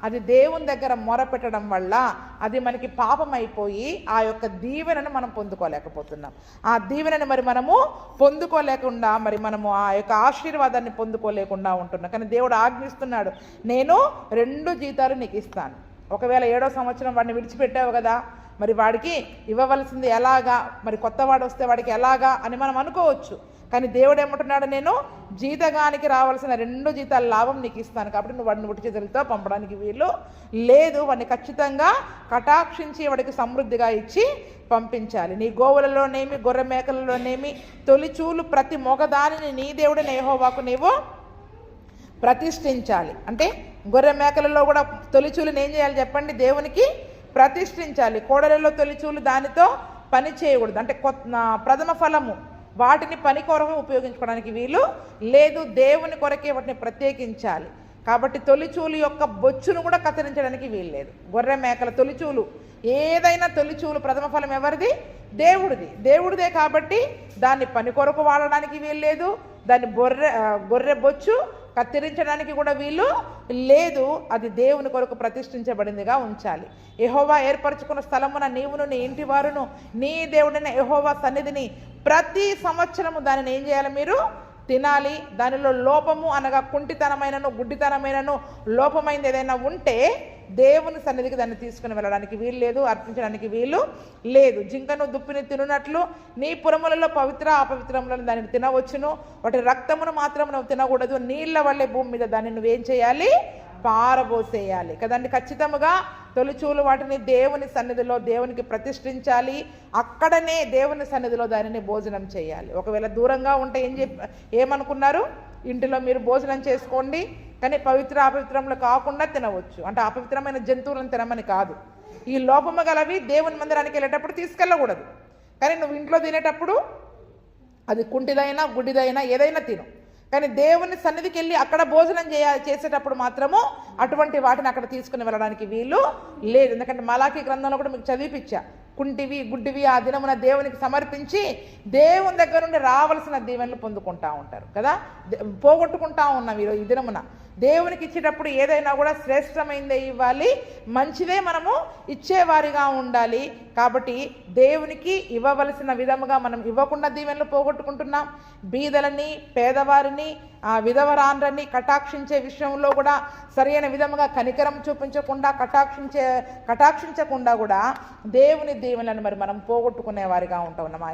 అది దేవుని దగ్గర మొరపెట్టడం వల్ల అది మనకి పాపం అయిపోయి ఆ యొక్క దీవెనను మనం పొందుకోలేకపోతున్నాం. ఆ దీవెనని మరి మనము పొందుకోలేకుండా, మరి మనము ఆ యొక్క ఆశీర్వాదాన్ని పొందుకోలేకుండా ఉంటున్నాం. కానీ దేవుడు ఆజ్ఞిస్తున్నాడు, నేను 2 జీతాలు నీకు ఇస్తాను. ఒకవేళ 7వ సంవత్సరం వాడిని విడిచిపెట్టావు కదా, మరి వాడికి ఇవ్వవలసింది ఎలాగా, మరి కొత్తవాడు వస్తే వాడికి ఎలాగా అని మనం అనుకోవచ్చు. కానీ దేవుడు ఏమంటున్నాడు, నేను జీతగానికి రావాల్సిన 2 జీతాల లాభం నీకు ఇస్తాను. కాబట్టి నువ్వు వాడిని ఉట్టి చేతులతో పంపడానికి వీలు లేదు. వాడిని ఖచ్చితంగా కటాక్షించి వాడికి సమృద్ధిగా ఇచ్చి పంపించాలి. నీ గోవులలోనేమి గొర్రె మేకలలోనేమి తొలిచూలు ప్రతి మొగదానిని నీ దేవుడిని యెహోవాకు నీవు ప్రతిష్ఠించాలి. అంటే గొర్రె మేకలలో కూడా తొలిచూలుని ఏం చేయాలి చెప్పండి? దేవునికి ప్రతిష్ఠించాలి. కోడలలో తొలిచూలు దానితో పని చేయకూడదు. అంటే ప్రథమ ఫలము వాటిని పని కొరకు ఉపయోగించుకోవడానికి వీలు లేదు. దేవుని కొరకే వాటిని ప్రత్యేకించాలి. కాబట్టి తొలిచూలు యొక్క బొచ్చును కూడా కత్తిరించడానికి వీలు లేదు. గొర్రె మేకల తొలిచూలు, ఏదైనా తొలిచూలు ప్రథమ ఫలం ఎవరిది? దేవుడిదే. కాబట్టి దాన్ని పని కొరకు వాడడానికి వీలు లేదు. దాన్ని గొర్రె బొచ్చు కత్తిరించడానికి కూడా వీలు లేదు. అది దేవుని కొరకు ప్రతిష్ఠించబడిందిగా ఉంచాలి. యెహోవా ఏర్పరచుకున్న స్థలమున నీవును నీ ఇంటి వారును నీ దేవుడైన యెహోవా సన్నిధిని ప్రతి సంవత్సరము దానిని ఏం చేయాలి? మీరు తినాలి. దానిలో లోపము అనగా కుంటితనమైనను గుడ్డితనమైనను లోపమైంది ఏదైనా ఉంటే దేవుని సన్నిధికి దాన్ని తీసుకుని వెళ్ళడానికి వీలు లేదు, అర్పించడానికి వీలు లేదు. జింకను దుప్పిని తినున్నట్లు నీ పురములలో పవిత్ర అపవిత్రములను దానిని తినవచ్చును. వాటి రక్తమును మాత్రం నువ్వు తినకూడదు. నీళ్ల వల్లే భూమి మీద దాన్ని నువ్వేం చేయాలి? పారబోసేయాలి కదండి. ఖచ్చితంగా తొలిచూలు వాటిని దేవుని సన్నిధిలో దేవునికి ప్రతిష్ఠించాలి. అక్కడనే దేవుని సన్నిధిలో దానిని భోజనం చేయాలి. ఒకవేళ దూరంగా ఉంటే ఏమనుకున్నారు? ఇంటిలో మీరు భోజనం చేసుకోండి, కానీ పవిత్ర అపవిత్రములు కాకుండా తినవచ్చు. అంటే అపవిత్రమైన జంతువులను తినమని కాదు. ఈ లోపము గలవి దేవుని మందిరానికి వెళ్ళేటప్పుడు తీసుకెళ్ళకూడదు. కానీ నువ్వు ఇంట్లో తినేటప్పుడు అది కుంటిదైనా గుడ్డిదైనా ఏదైనా తిను. కానీ దేవుని సన్నిధికి వెళ్ళి అక్కడ భోజనం చేసేటప్పుడు మాత్రము అటువంటి వాటిని అక్కడ తీసుకుని వెళ్ళడానికి వీలు లేదు. ఎందుకంటే మలాకీ గ్రంథంలో కూడా మీకు చదివిపించా, కుంటివి గుడ్డివి ఆ దినమున దేవునికి సమర్పించి దేవుని దగ్గర నుండి రావాల్సిన దీవెనలు పొందుకుంటా ఉంటారు కదా. పోగొట్టుకుంటా ఉన్నాం ఈ దినమున. దేవునికి ఇచ్చేటప్పుడు ఏదైనా కూడా శ్రేష్టమైనదే ఇవ్వాలి, మంచిదే మనము ఇచ్చేవారిగా ఉండాలి. కాబట్టి దేవునికి ఇవ్వవలసిన విధముగా మనం ఇవ్వకుండా దీవెనలు పోగొట్టుకుంటున్నాం. బీదలని, పేదవారిని, విధవరాండ్రని కటాక్షించే విషయంలో కూడా సరైన విధముగా కనికరం చూపించకుండా కటాక్షించకుండా కూడా దేవుని దీవెనలను మరి మనం పోగొట్టుకునే వారిగా ఉంటా ఉన్నాం.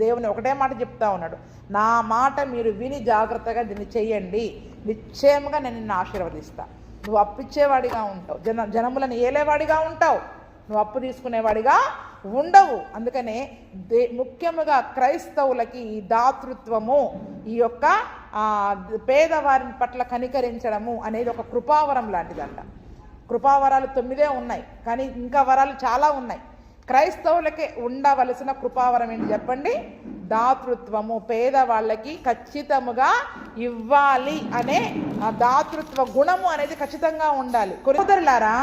దేవుని ఒకటే మాట చెప్తా ఉన్నాడు, నా మాట మీరు విని జాగ్రత్తగా దీన్ని చెయ్యండి, నిశ్చయంగా నేను నిన్ను ఆశీర్వదిస్తా. నువ్వు అప్పిచ్చేవాడిగా ఉంటావు, జనములను ఏలేవాడిగా ఉంటావు, నువ్వు అప్పు తీసుకునేవాడిగా ఉండవు. అందుకనే ముఖ్యముగా క్రైస్తవులకి ఈ దాతృత్వము, ఈ యొక్క పేదవారిని పట్ల కనికరించడము అనేది ఒక కృపావరం లాంటిదంట. కృపావరాలు 9 ఉన్నాయి, కానీ ఇంకా వరాలు చాలా ఉన్నాయి. క్రైస్తవులకి ఉండవలసిన కృపావరం ఏంటి చెప్పండి? దాతృత్వము. పేదవాళ్ళకి ఖచ్చితముగా ఇవ్వాలి అనే దాతృత్వ గుణము అనేది ఖచ్చితంగా ఉండాలి. సోదరులారా,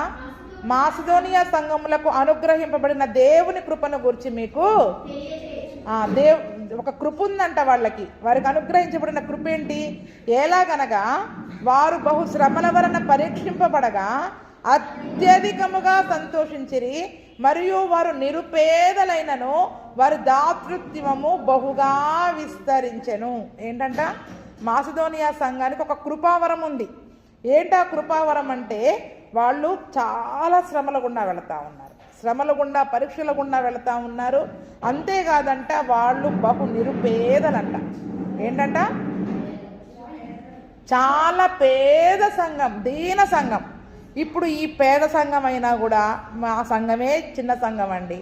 మాసిదోనియా సంఘములకు అనుగ్రహింపబడిన దేవుని కృపను గురించి మీకు ఒక కృప ఉందంట. వారికి అనుగ్రహించబడిన కృప ఏంటి? ఎలాగనగా వారు బహు శ్రమల వలన పరీక్షింపబడగా అత్యధికముగా సంతోషించిరి, మరియు వారు నిరుపేదలైనను వారి దాతృత్వము బహుగా విస్తరించెను. ఏంటంట? మాసిదోనియా సంఘానికి ఒక కృపావరం ఉంది. ఏంటా కృపావరం అంటే వాళ్ళు చాలా శ్రమల గుండా వెళతా ఉన్నారు, శ్రమల గుండా పరీక్షల గుండా వెళతా ఉన్నారు. అంతేకాదంట వాళ్ళు బహు నిరుపేదలంట. ఏంటంట? చాలా పేద సంఘం, దీన సంఘం. ఇప్పుడు ఈ పేద సంఘం అయినా కూడా మా సంఘమే చిన్న సంఘం అండి,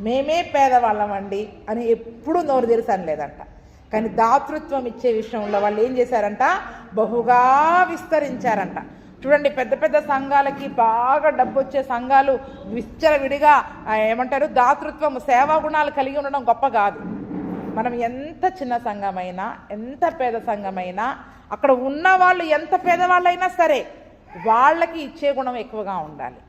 మేమే పేదవాళ్ళం అండి అని ఎప్పుడూ నోరు తెరిసని లేదంట. కానీ దాతృత్వం ఇచ్చే విషయంలో వాళ్ళు ఏం చేశారంట? బహుగా విస్తరించారంట. చూడండి, పెద్ద పెద్ద సంఘాలకి, బాగా డబ్బు వచ్చే సంఘాలు విచ్చలవిడిగా ఏమంటారు, దాతృత్వం, సేవా గుణాలు కలిగి ఉండడం గొప్ప కాదు. మనం ఎంత చిన్న సంఘమైనా, ఎంత పేద సంఘమైనా, అక్కడ ఉన్న వాళ్ళు ఎంత పేదవాళ్ళైనా సరే వాళ్ళకి ఇచ్చే గుణం ఎక్కువగా ఉండాలి.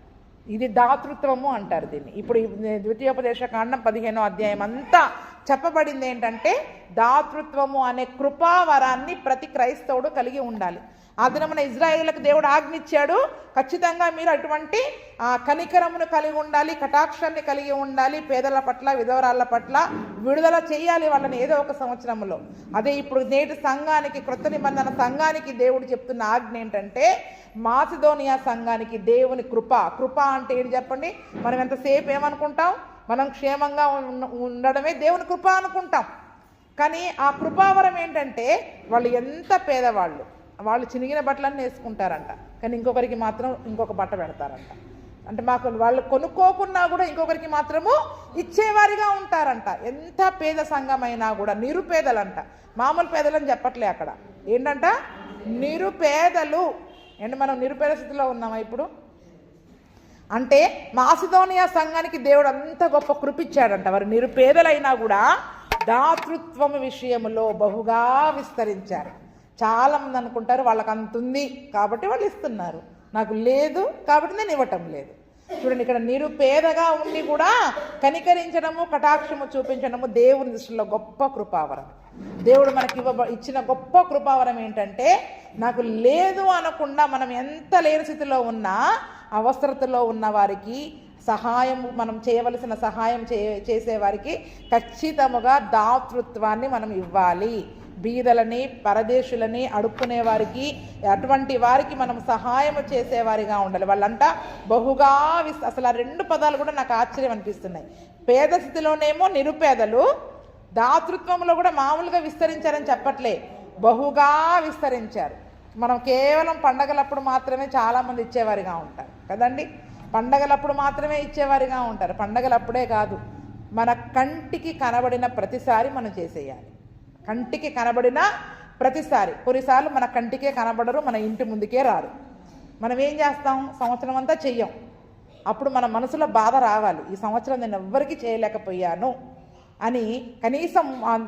ఇది దాతృత్వము అంటారు దీన్ని. ఇప్పుడు ద్వితీయోపదేశ కాండం 15వ అధ్యాయం అంతా చెప్పబడింది ఏంటంటే దాతృత్వము అనే కృపావరాన్ని ప్రతి క్రైస్తవుడు కలిగి ఉండాలి. ఆ దినమున ఇజ్రాయేలులకు దేవుడు ఆజ్ఞించాడు, ఖచ్చితంగా మీరు అటువంటి కనికరమును కలిగి ఉండాలి, కటాక్షాన్ని కలిగి ఉండాలి, పేదల పట్ల, విధవరాళ్ళ పట్ల విడుదల చేయాలి వాళ్ళని ఏదో ఒక సంవత్సరంలో. అదే ఇప్పుడు నేటి సంఘానికి, క్రొత్త నిబంధన సంఘానికి దేవుడు చెప్తున్న ఆజ్ఞ ఏంటంటే మాసిదోనియా సంఘానికి దేవుని కృప అంటే ఏంటి చెప్పండి? మనం ఎంతసేపు ఏమనుకుంటాం? మనం క్షేమంగా ఉండడమే దేవుని కృప అనుకుంటాం. కానీ ఆ కృపావరం ఏంటంటే వాళ్ళు ఎంత పేదవాళ్ళు, వాళ్ళు చినిగిన బట్టలన్నీ వేసుకుంటారంట, కానీ ఇంకొకరికి మాత్రం ఇంకొక బట్ట పెడతారంట. అంటే మాకు వాళ్ళు కొనుక్కోకున్నా కూడా ఇంకొకరికి మాత్రము ఇచ్చేవారిగా ఉంటారంట. ఎంత పేద సంఘమైనా కూడా నిరుపేదలంట, మామూలు పేదలని చెప్పట్లే అక్కడ. ఏంటంట? నిరుపేదలు. అంటే మనం నిరుపేద స్థితిలో ఉన్నామా ఇప్పుడు? అంటే మాసిదోనియా సంఘానికి దేవుడు అంత గొప్ప కృపిచ్చాడంట. వారు నిరుపేదలైనా కూడా దాతృత్వం విషయంలో బహుగా విస్తరించారు. చాలామంది అనుకుంటారు వాళ్ళకి అంత ఉంది కాబట్టి వాళ్ళు ఇస్తున్నారు, నాకు లేదు కాబట్టి నేను ఇవ్వటం లేదు. చూడండి, ఇక్కడ నిరుపేదగా ఉండి కూడా కనికరించడము, కటాక్షము చూపించడము దేవుని దృష్టిలో గొప్ప కృపావరం. దేవుడు మనకి ఇచ్చిన గొప్ప కృపావరం ఏంటంటే నాకు లేదు అనకుండా మనం ఎంత లేని స్థితిలో ఉన్నా అవసరతలో ఉన్న వారికి సహాయం, మనం చేయవలసిన సహాయం చేసేవారికి ఖచ్చితముగా దాతృత్వాన్ని మనం ఇవ్వాలి. బీదలని, పరదేశులని, అడుక్కునే వారికి, అటువంటి వారికి మనం సహాయం చేసేవారిగా ఉండాలి. వాళ్ళంట బహుగా అసలు ఆ రెండు పదాలు కూడా నాకు ఆశ్చర్యం అనిపిస్తున్నాయి. పేద స్థితిలోనేమో నిరుపేదలు, దాతృత్వంలో కూడా మామూలుగా విస్తరించారని చెప్పట్లే, బహుగా విస్తరించారు. మనం కేవలం పండగలప్పుడు మాత్రమే చాలామంది ఇచ్చేవారిగా ఉంటారు కదండి, పండగలప్పుడు మాత్రమే ఇచ్చేవారిగా ఉంటారు. పండగలప్పుడే కాదు, మన కంటికి కనబడిన ప్రతిసారి మనం చేసేయాలి. కంటికి కనబడిన ప్రతిసారి. కొన్నిసార్లు మన కంటికే కనబడరు, మన ఇంటి ముందుకే రారు. మనం ఏం చేస్తాం? సంవత్సరం అంతా చెయ్యం. అప్పుడు మన మనసులో బాధ రావాలి, ఈ సంవత్సరం నేను ఎవ్వరికీ చేయలేకపోయాను అని. కనీసం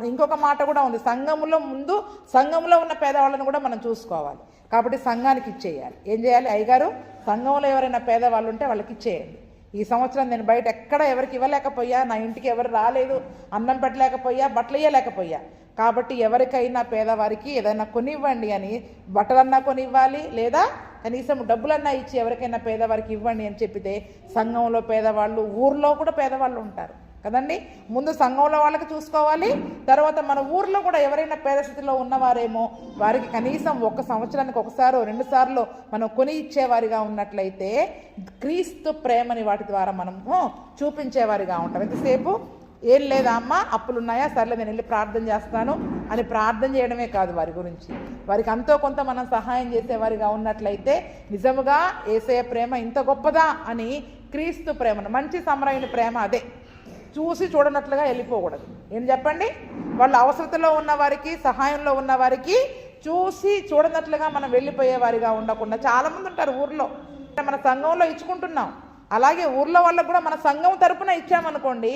ఇంకొక మాట కూడా ఉంది, సంఘంలో ఉన్న పేదవాళ్ళని కూడా మనం చూసుకోవాలి. కాబట్టి సంఘానికి ఇచ్చేయాలి. ఏం చేయాలి? అయ్యగారు, సంఘంలో ఎవరైనా పేదవాళ్ళు ఉంటే వాళ్ళకి ఇచ్చేయండి. ఈ సంవత్సరం నేను బయట ఎక్కడ ఎవరికి ఇవ్వలేకపోయా, నా ఇంటికి ఎవరు రాలేదు, అన్నం పెట్టలేకపోయా, బట్టలు ఇవ్వలేకపోయా, కాబట్టి ఎవరికైనా పేదవారికి ఏదైనా కొనివ్వండి అని, బట్టలన్నా కొనివ్వాలి, లేదా కనీసం డబ్బులన్నా ఇచ్చి ఎవరికైనా పేదవారికి ఇవ్వండి అని చెప్పితే సంఘంలో పేదవాళ్ళు, ఊర్లో కూడా పేదవాళ్ళు ఉంటారు కదండి. ముందు సంఘంలో వాళ్ళకి చూసుకోవాలి, తర్వాత మన ఊర్లో కూడా ఎవరైనా పేద స్థితిలో ఉన్నవారేమో వారికి కనీసం ఒక సంవత్సరానికి ఒకసారి 2 సార్లు మనం కొని ఇచ్చేవారిగా ఉన్నట్లయితే క్రీస్తు ప్రేమని వాటి ద్వారా మనము చూపించేవారిగా ఉంటాం. ఎంతసేపు ఏం లేదా అమ్మ, అప్పులున్నాయా, సర్లే నేను వెళ్ళి ప్రార్థన చేస్తాను అని ప్రార్థన చేయడమే కాదు, వారి గురించి వారికి అంతో కొంత మనం సహాయం చేసేవారిగా ఉన్నట్లయితే నిజముగా యేసయ్య ప్రేమ ఇంత గొప్పదా అని, క్రీస్తు ప్రేమను, మంచి సమరయుని ప్రేమ అదే. చూసి చూడనట్లుగా వెళ్ళిపోకూడదు. ఏం చెప్పండి? వాళ్ళ అవసరతలో ఉన్న వారికి, సహాయంలో ఉన్న వారికి చూసి చూడనట్లుగా మనం వెళ్ళిపోయేవారిగా ఉండకుండా. చాలామంది ఉంటారు ఊర్లో, మన సంఘంలో ఇచ్చుకుంటున్నాం, అలాగే ఊర్లో వాళ్ళకు కూడా మన సంఘం తరపున ఇచ్చామనుకోండి,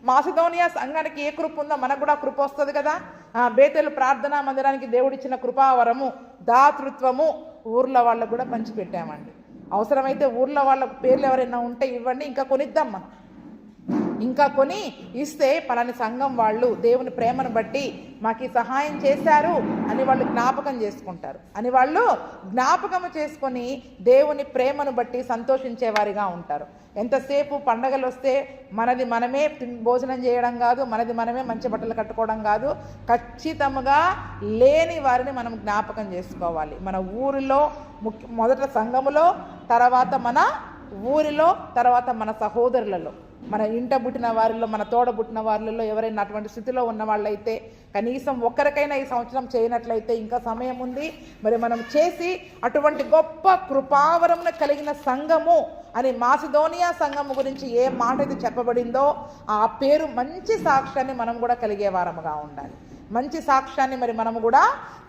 మాసిదోనియా సంఘానికి ఏ కృప ఉందో మనకు కూడా కృప వస్తుంది కదా. బేతేలు ప్రార్థనా మందిరానికి దేవుడిచ్చిన కృపావరము, దాతృత్వము ఊర్లో వాళ్ళకు కూడా పంచిపెట్టామండి. అవసరమైతే ఊర్లో వాళ్ళ పేర్లు ఎవరైనా ఉంటే ఇవ్వండి, ఇంకా కొనిద్దాం మనం. ఇంకా కొని ఇస్తే పలాని సంఘం వాళ్ళు దేవుని ప్రేమను బట్టి మాకు సహాయం చేశారు అని వాళ్ళు జ్ఞాపకం చేసుకుంటారు, అని వాళ్ళు జ్ఞాపకం చేసుకొని దేవుని ప్రేమను బట్టి సంతోషించేవారిగా ఉంటారు. ఎంతసేపు పండగలు వస్తే మనది మనమే భోజనం చేయడం కాదు, మనది మనమే మంచి బట్టలు కట్టుకోవడం కాదు, ఖచ్చితంగా లేని వారిని మనం జ్ఞాపకం చేసుకోవాలి. మన ఊరిలో మొదట సంఘములో, తర్వాత మన ఊరిలో, తర్వాత మన సహోదరులలో, మన ఇంట పుట్టిన వారిలో, మన తోడ పుట్టిన వారిలో ఎవరైనా అటువంటి స్థితిలో ఉన్న వాళ్ళైతే కనీసం ఒక్కరికైనా ఈ సంవత్సరం చేయనట్లయితే ఇంకా సమయం ఉంది. మరి మనం చేసి అటువంటి గొప్ప కృపావరమును కలిగిన సంఘము అని మాసిదోనియా సంఘము గురించి ఏ మాట అయితే చెప్పబడిందో ఆ పేరు మంచి సాక్ష్యాన్ని మనం కూడా కలిగే వారముగా ఉండాలి. మంచి సాక్ష్యాన్ని మరి మనము కూడా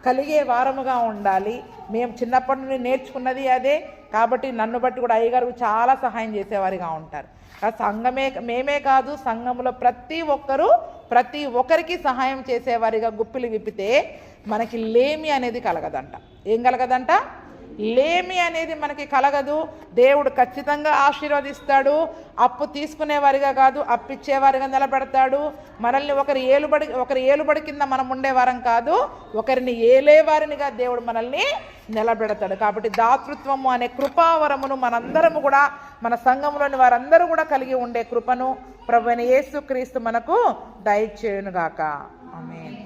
కలిగే వారముగా ఉండాలి. మేము చిన్నప్పటి నుండి నేర్చుకున్నది అదే కాబట్టి నన్ను బట్టి కూడా అయ్యగారు చాలా సహాయం చేసేవారిగా ఉంటారు. సంఘమే మేమే కాదు, సంఘంలో ప్రతి ఒక్కరికి సహాయం చేసేవారిగా గుప్పిలు విప్పితే మనకి లేమి అనేది కలగదంట. ఏం కలగదంట? లేమి అనేది మనకి కలగదు. దేవుడు ఖచ్చితంగా ఆశీర్వదిస్తాడు. అప్పు తీసుకునేవారిగా కాదు, అప్పిచ్చేవారిగా నిలబెడతాడు. మనల్ని ఒకరి ఏలుబడి కింద మనం ఉండేవారం కాదు, ఒకరిని ఏలేవారినిగా దేవుడు మనల్ని నిలబెడతాడు. కాబట్టి దాతృత్వము అనే కృపావరమును మనందరము కూడా, మన సంఘంలోని వారందరూ కూడా కలిగి ఉండే కృపను ప్రభువైన యేసుక్రీస్తు మనకు దయచేయునుగాక. ఆమేన్.